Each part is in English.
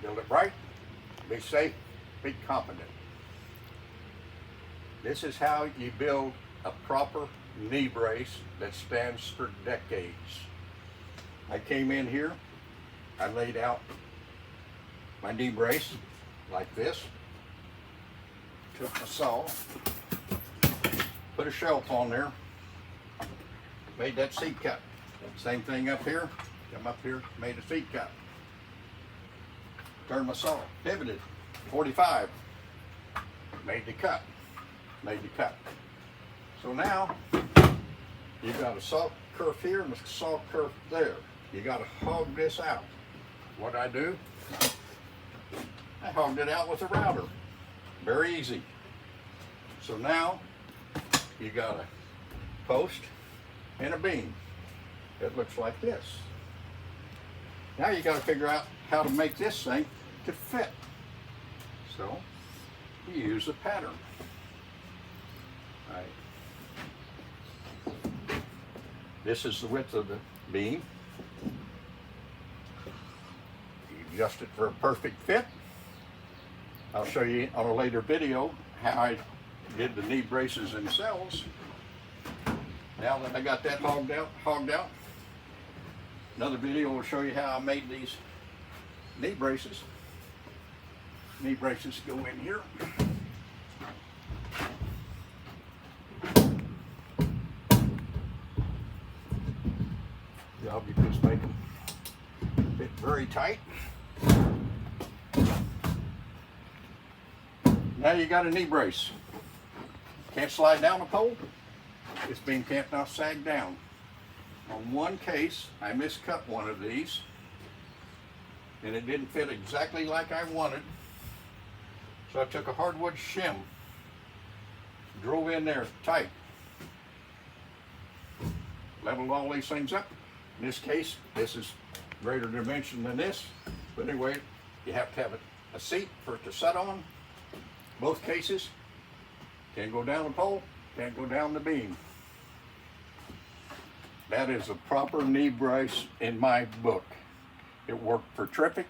Build it right, be safe, be competent. This is how you build a proper knee brace that stands for decades. I came in here, I laid out my knee brace like this, took my saw, put a shelf on there, made that seat cut. Same thing up here, come up here, made a seat cut. Turned my saw, pivoted, 45, made the cut. So now, you've got a saw kerf here and a saw kerf there. You got to hog this out. What I do, I hogged it out with a router. Very easy. So now, you got a post and a beam. It looks like this. Now you got to figure out how to make this thing to fit. So, you use a pattern. Right. This is the width of the beam. You adjust it for a perfect fit. I'll show you on a later video how I did the knee braces themselves. Now that I got that hogged out, another video will show you how I made these knee braces. Knee braces go in here. Job, you just make them fit very tight. Now you got a knee brace. Can't slide down a pole. This beam can't now sag down. On one case, I miscut one of these, and it didn't fit exactly like I wanted. So I took a hardwood shim, drove in there tight, leveled all these things up. In this case, this is greater dimension than this, but anyway, you have to have a seat for it to set on. Both cases, can't go down the pole, can't go down the beam. That is a proper knee brace in my book. It worked for Trippic.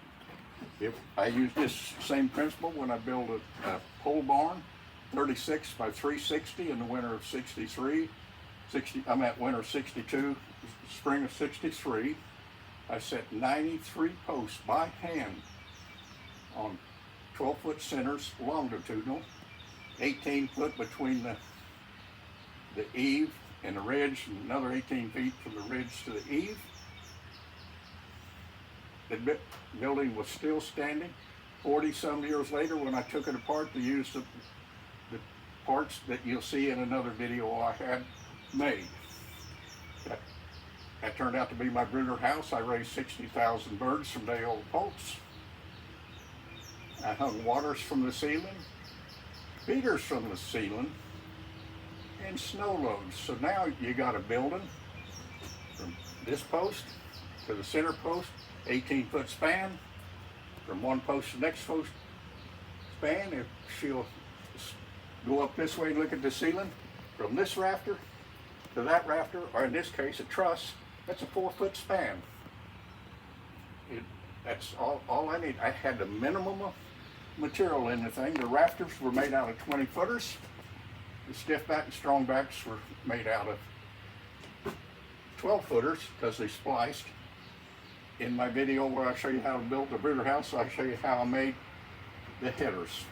I used this same principle when I built a pole barn, 36 by 360 in the winter of 63. I'm at winter 62, spring of 63. I set 93 posts by hand on 12-foot centers, longitudinal, 18 foot between the eave and the ridge, and another 18 feet from the ridge to the eave. The building was still standing 40-some years later when I took it apart to use the parts that you'll see in another video I had made. That turned out to be my brooder house. I raised 60,000 birds from day-old poults. I hung waters from the ceiling, feeders from the ceiling, and snow loads. So now you got a building from this post to the center post, 18-foot span. From one post to the next post span, if she'll go up this way and look at the ceiling, from this rafter to that rafter, or in this case a truss, that's a 4-foot span. That's all I need. I had the minimum of material in the thing. The rafters were made out of 20-footers. The stiff back and strong backs were made out of 12-footers because they spliced. In my video where I show you how to build the brooder house, I show you how I made the headers.